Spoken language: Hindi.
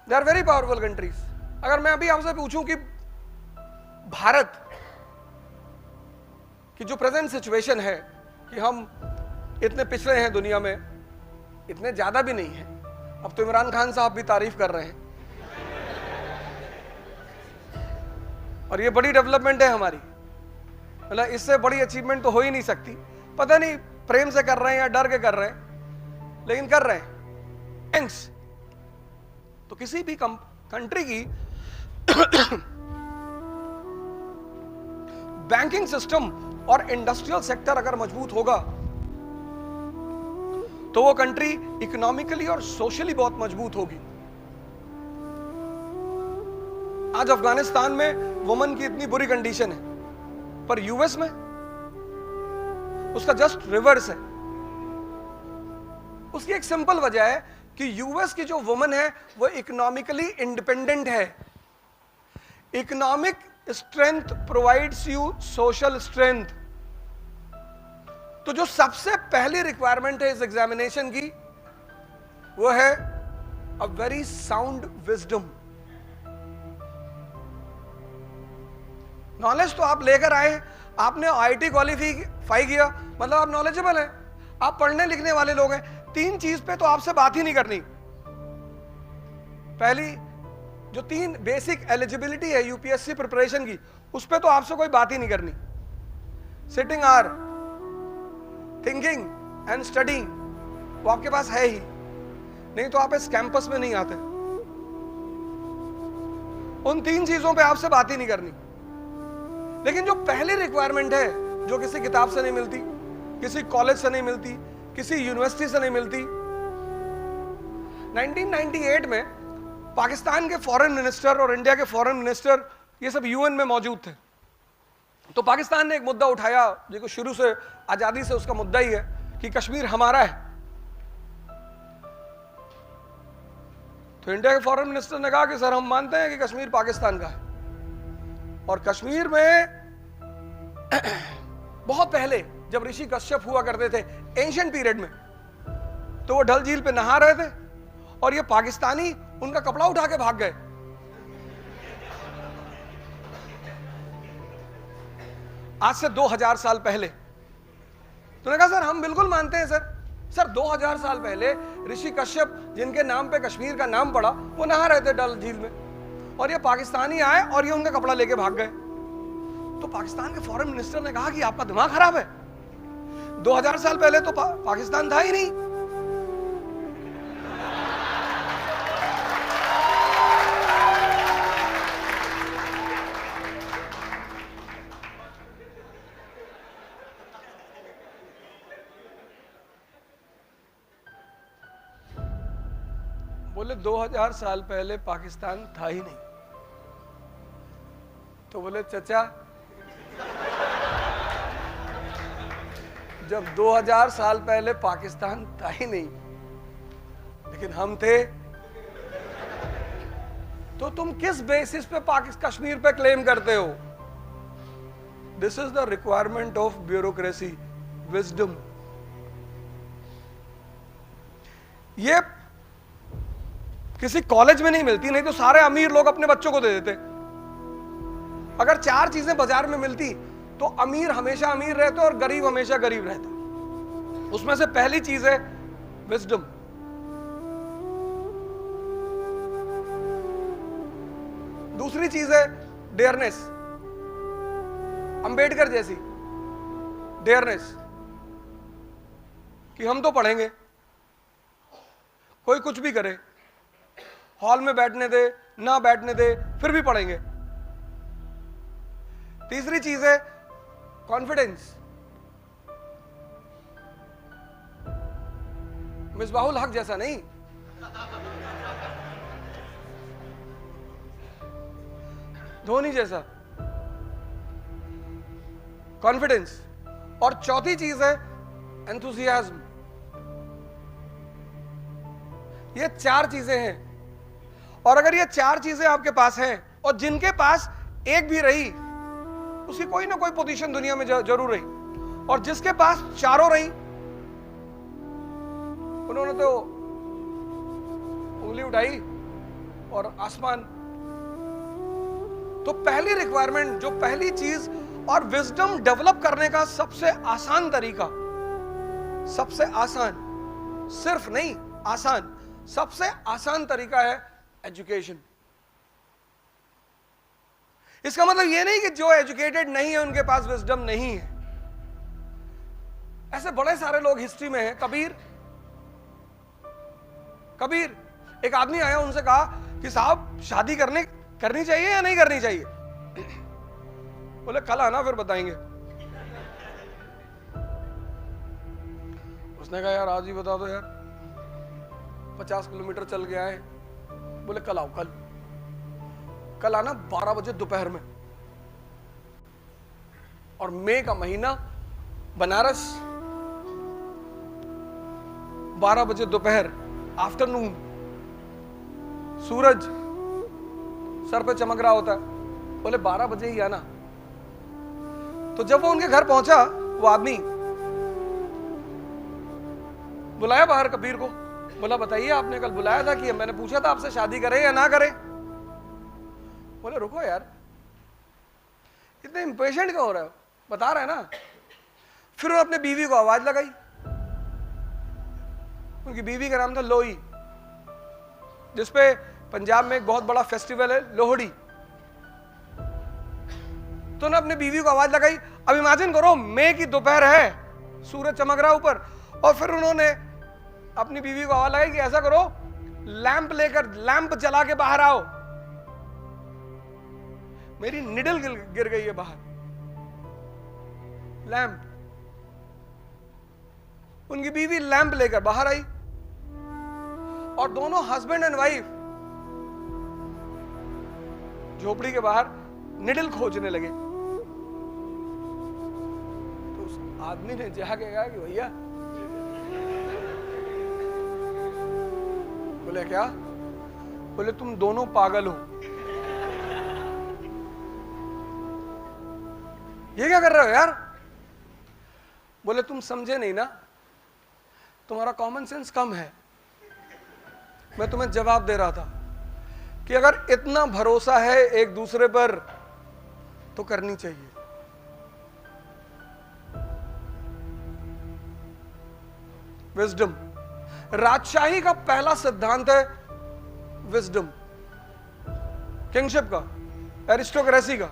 They are very powerful countries. अगर मैं अभी आपसे पूछूं कि भारत की जो प्रेजेंट सिचुएशन है कि हम इतने पिछड़े हैं दुनिया में, इतने ज्यादा भी नहीं है। अब तो इमरान खान साहब भी तारीफ कर रहे हैं और ये बड़ी डेवलपमेंट है हमारी, मतलब इससे बड़ी अचीवमेंट तो हो ही नहीं सकती। पता नहीं प्रेम से कर रहे हैं या डर के कर रहे हैं, लेकिन कर रहे हैं। तो किसी भी कंट्री की बैंकिंग सिस्टम और इंडस्ट्रियल सेक्टर अगर मजबूत होगा तो वो कंट्री इकोनॉमिकली और सोशली बहुत मजबूत होगी। आज अफगानिस्तान में वुमन की इतनी बुरी कंडीशन है, पर यूएस में उसका जस्ट रिवर्स है। उसकी एक सिंपल वजह है कि यूएस की जो वुमन है वो इकोनॉमिकली इंडिपेंडेंट है। Economic strength provides you social strength. तो जो सबसे पहली रिक्वायरमेंट है इस एग्जामिनेशन की वो है a very sound wisdom. Knowledge तो आप लेकर आए, आपने आईटी क्वालिफाई किया, मतलब आप नॉलेजेबल हैं, आप पढ़ने लिखने वाले लोग हैं। तीन चीज पे तो आपसे बात ही नहीं करनी। पहली जो तीन बेसिक एलिजिबिलिटी है यूपीएससी प्रिपरेशन की, उस पे तो आपसे कोई बात ही नहीं करनी। Sitting hour, thinking and studying, वो आपके पास है ही, नहीं तो आप इस कैंपस में नहीं आते। उन तीन चीजों पे आपसे बात ही नहीं करनी। लेकिन जो पहली रिक्वायरमेंट है जो किसी किताब से नहीं मिलती, किसी कॉलेज से नहीं मिलती, किसी यूनिवर्सिटी से नहीं मिलती। 1998 में पाकिस्तान के फॉरेन मिनिस्टर और इंडिया के फॉरेन मिनिस्टर ये सब यूएन में मौजूद थे। तो पाकिस्तान ने एक मुद्दा उठाया जो शुरू से आजादी से उसका मुद्दा ही है कि कश्मीर हमारा है। तो इंडिया के फॉरेन मिनिस्टर ने कहा कि सर हम मानते हैं कि कश्मीर पाकिस्तान का है। और कश्मीर में बहुत पहले जब ऋषि कश्यप हुआ करते थे एंशिएंट पीरियड में, तो वो डल झील पे नहा रहे थे और ये पाकिस्तानी उनका कपड़ा उठा के भाग गए। आज से 2000 साल पहले। तो उन्होंने कहा सर हम बिल्कुल मानते हैं सर। सर 2000 साल पहले ऋषि कश्यप जिनके नाम पे कश्मीर का नाम पड़ा वो नहा रहे थे डल झील में और ये पाकिस्तानी आए और ये उनका कपड़ा लेके भाग गए। तो पाकिस्तान के फॉरेन मिनिस्टर ने कहा कि आपका दिमाग खराब है, 2000 साल पहले तो पाकिस्तान था ही नहीं। बोले 2000 साल पहले पाकिस्तान था ही नहीं। तो बोले चचा जब 2000 साल पहले पाकिस्तान था ही नहीं लेकिन हम थे, तो तुम किस बेसिस पे कश्मीर पे क्लेम करते हो? This is the requirement of bureaucracy, wisdom. ये किसी कॉलेज में नहीं मिलती, नहीं तो सारे अमीर लोग अपने बच्चों को दे देते। अगर चार चीजें बाजार में मिलती तो अमीर हमेशा अमीर रहते और गरीब हमेशा गरीब रहते। उसमें से पहली चीज है विजडम। दूसरी चीज है डेयरनेस, अंबेडकर जैसी डेयरनेस कि हम तो पढ़ेंगे, कोई कुछ भी करे, हॉल में बैठने दे ना बैठने दे फिर भी पढ़ेंगे। तीसरी चीज है कॉन्फिडेंस। मिसबाहुल हक जैसा नहीं, धोनी जैसा कॉन्फिडेंस। और चौथी चीज है एंथुसियाज्म। ये चार चीजें हैं और अगर ये चार चीजें आपके पास हैं और जिनके पास एक भी रही उसकी कोई ना कोई पोजीशन दुनिया में जरूर रही, और जिसके पास चारों रही उन्होंने तो उंगली उठाई और आसमान। तो पहली रिक्वायरमेंट, जो पहली चीज और विजडम डेवलप करने का सबसे आसान तरीका, सबसे आसान, सिर्फ नहीं आसान, सबसे आसान तरीका है एजुकेशन। इसका मतलब यह नहीं कि जो एजुकेटेड नहीं है उनके पास विजडम नहीं है। ऐसे बड़े सारे लोग हिस्ट्री में हैं। कबीर एक आदमी आया, उनसे कहा कि साहब शादी करनी चाहिए या नहीं करनी चाहिए? बोले कल आना फिर बताएंगे। उसने कहा यार आज ही बता दो यार, 50 किलोमीटर चल के आए। बोले कल आओ, कल आना 12 बजे दोपहर में, और मई का महीना, बनारस, 12 बजे दोपहर, आफ्टरनून, सूरज सर पे चमक रहा होता है। बोले 12 बजे ही आना। तो जब वो उनके घर पहुंचा, वो आदमी बुलाया बाहर कबीर को। बोला बताइए आपने कल बुलाया था कि मैंने पूछा था आपसे शादी करे या ना करे? बोले रुको यार, इतने इंपेशेंट क्यों हो रहे हो, बता रहे ना। फिर उन्होंने अपने बीवी को आवाज लगाई। उनकी बीवी का नाम था लोई, जिसपे पंजाब में एक बहुत बड़ा फेस्टिवल है लोहड़ी। तो उन्होंने अपने बीवी को आवाज लगाई। अब इमेजिन करो, मई की दोपहर है, सूरज चमक रहा ऊपर, और फिर उन्होंने अपनी बीवी को आवाज लगाई कि ऐसा करो, लैंप जला के बाहर आओ। मेरी निडल गिर गई है बाहर। लैंप, उनकी बीवी लैंप लेकर बाहर आई, और दोनों हस्बैंड एंड वाइफ झोपड़ी के बाहर निडल खोजने लगे। तो उस आदमी ने जाके कहा कि भैया, बोले क्या? बोले तुम दोनों पागल हो, ये क्या कर रहे हो यार? बोले तुम समझे नहीं ना, तुम्हारा कॉमन सेंस कम है। मैं तुम्हें जवाब दे रहा था कि अगर इतना भरोसा है एक दूसरे पर तो करनी चाहिए। विजडम, राजशाही का पहला सिद्धांत है विजडम, किंगशिप का, एरिस्टोक्रेसी का।